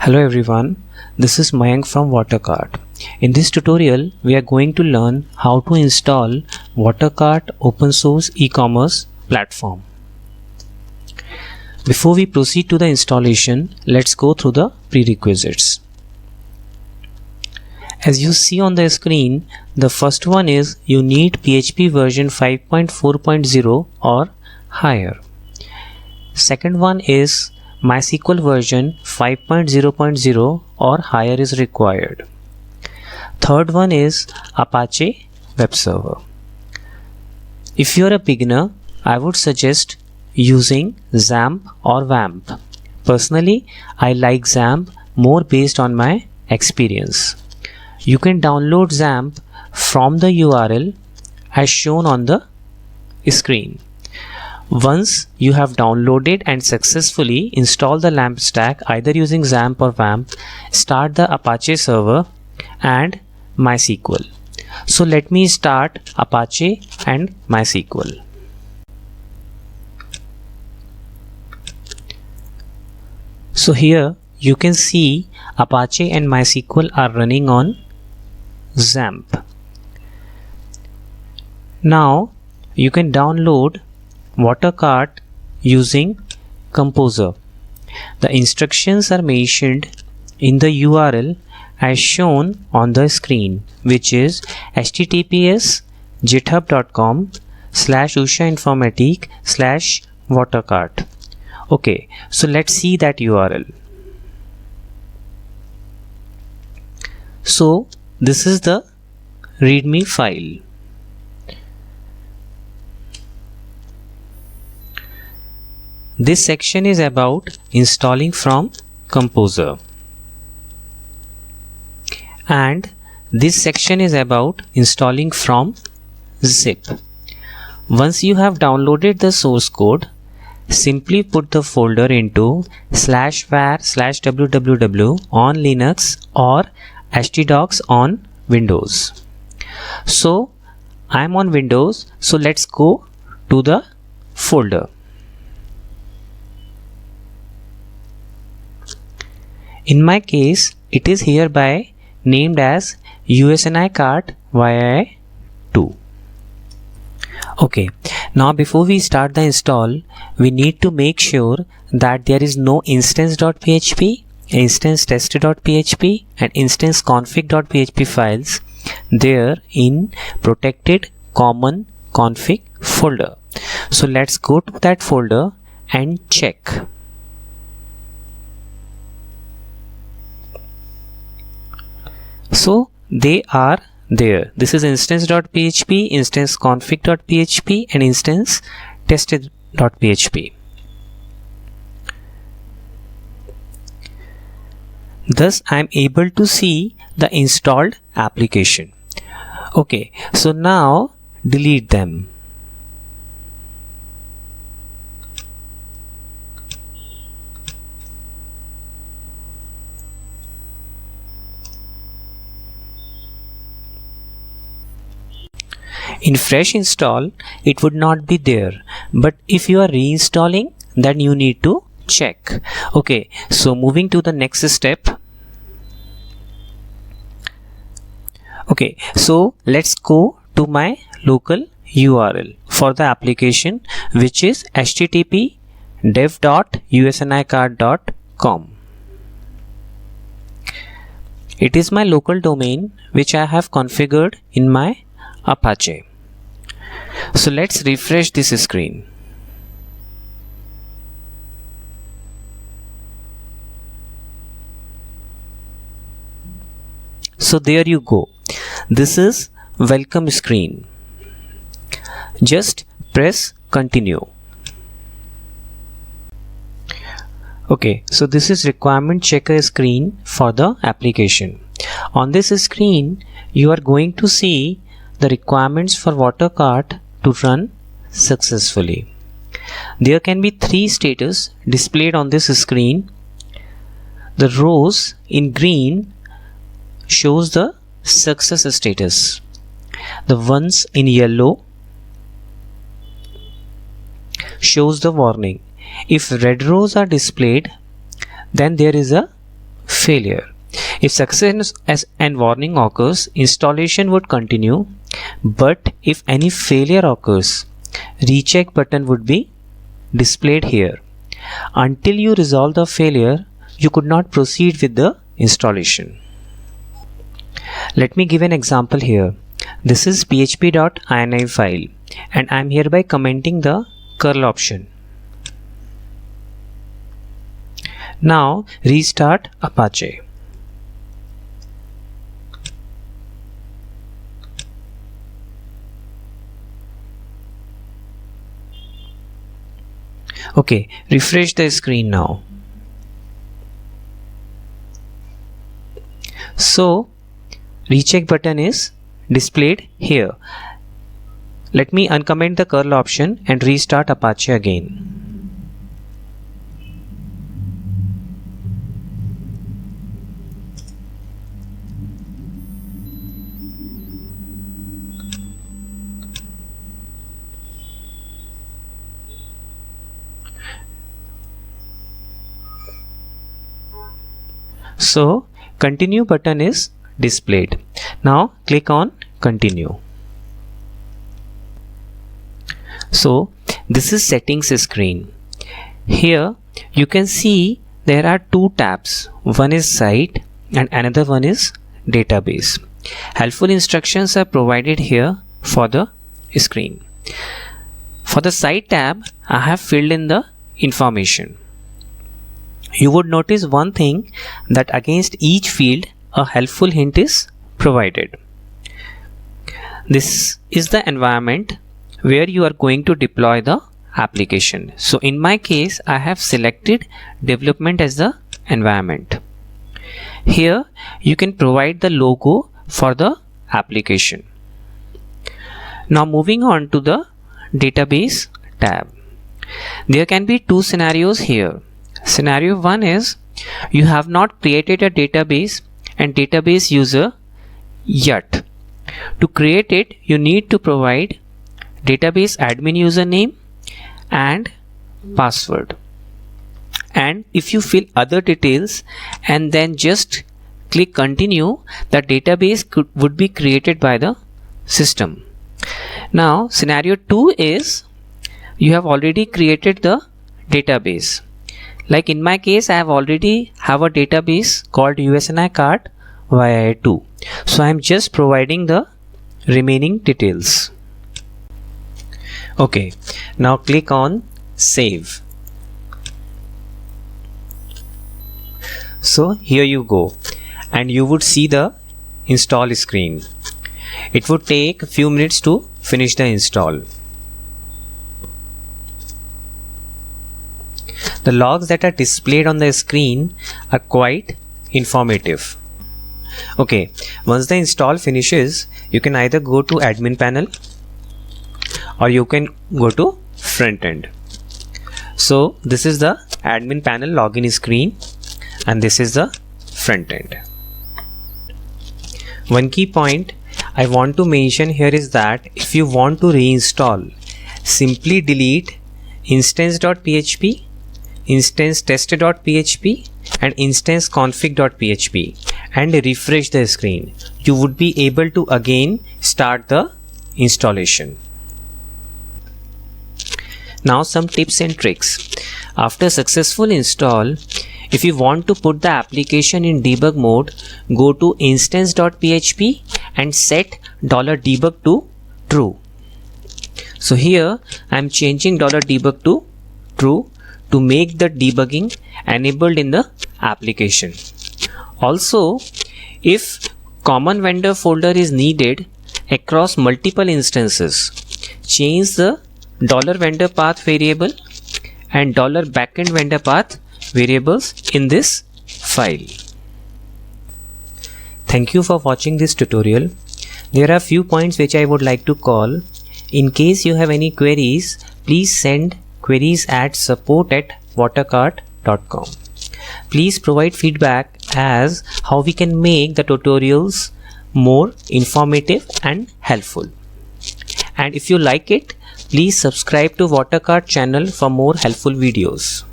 Hello everyone, this is Mayank from WhatACart. In this tutorial, we are going to learn how to install WhatACart open source e-commerce platform. Before we proceed to the installation, let's go through the prerequisites. As you see on the screen, the first one is you need PHP version 5.4.0 or higher. Second one is MySQL version 5.0.0 or higher is required. Third one is Apache web server. If you are a beginner, I would suggest using XAMPP or WAMP. Personally, I like XAMPP more based on my experience. You can download XAMPP from the URL as shown on the screen. Once you have downloaded and successfully installed the LAMP stack either using XAMPP or WAMP, start the Apache server and MySQL. So let me start Apache and MySQL. So here you can see Apache and MySQL are running on XAMPP. Now you can download WhatACart using Composer. The instructions are mentioned in the URL as shown on the screen, which is https://ushainformatique/WhatACart. Okay, so let's see that URL. So this is the README file. This section is about installing from Composer, and this section is about installing from zip. Once you have downloaded the source code, simply put the folder into /var/www on Linux or htdocs on Windows. So I'm on Windows, so let's go to the folder. In my case, it is hereby named as WhatACart 2. Okay, now before we start the install, we need to make sure that there is no instance.php, instance.test.php and instance.config.php files there in protected common config folder. So let's go to that folder and check. So they are there. This is instance.php, instance.config.php and instance.tested.php. Thus I am able to see the installed application. Okay, so now delete them. In fresh install, it would not be there, but if you are reinstalling, then you need to check. Okay, so moving to the next step. Okay, so let's go to my local URL for the application, which is http://dev.whatacart.com. It is my local domain which I have configured in my Apache. So let's refresh this screen. So there you go. This is welcome screen. Just press continue. Okay, so this is requirement checker screen for the application. On this screen, you are going to see the requirements for WhatACart to run successfully. There can be 3 status displayed on this screen. The rows in green shows the success status. The ones in yellow shows the warning. If red rows are displayed, then there is a failure. If success and warning occurs, installation would continue, but if any failure occurs, recheck button would be displayed here. Until you resolve the failure, you could not proceed with the installation. Let me give an example here. This is php.ini file and I am hereby commenting the curl option. Now restart Apache. Okay, refresh the screen now. So recheck button is displayed here. Let me uncomment the curl option and restart Apache again. So continue button is displayed. Now click on continue. So this is settings screen. Here you can see there are two tabs. One is site and another one is database. Helpful instructions are provided here for the screen. For the site tab, I have filled in the information. You would notice one thing, that against each field a helpful hint is provided. This is the environment where you are going to deploy the application. So in my case, I have selected development as the environment. Here you can provide the logo for the application. Now moving on to the database tab. There can be two scenarios here. Scenario 1 is you have not created a database and database user yet. To create it, you need to provide database admin username and password. And if you fill other details and then just click continue, the database would be created by the system. Now scenario 2 is you have already created the database. Like in my case, I have already have a database called WhatACart YI2. So I am just providing the remaining details. Okay, now click on save. So here you go, and you would see the install screen. It would take a few minutes to finish the install. The logs that are displayed on the screen are quite informative. Okay, once the install finishes, you can either go to admin panel or you can go to front end. So this is the admin panel login screen and this is the front end. One key point I want to mention here is that if you want to reinstall, simply delete instance.php, instance test.php and instance config.php and refresh the screen. You would be able to again start the installation. Now some tips and tricks. After successful install, if you want to put the application in debug mode, go to instance.php and set $debug to true. So here I am changing $debug to true to make the debugging enabled in the application. Also, if common vendor folder is needed across multiple instances, change the $vendor path variable and $backend vendor path variables in this file. Thank you for watching this tutorial. There are few points which I would like to call. In case you have any queries, please send queries at support@whatacart.com. Please provide feedback as how we can make the tutorials more informative and helpful. And if you like it, please subscribe to WhatACart channel for more helpful videos.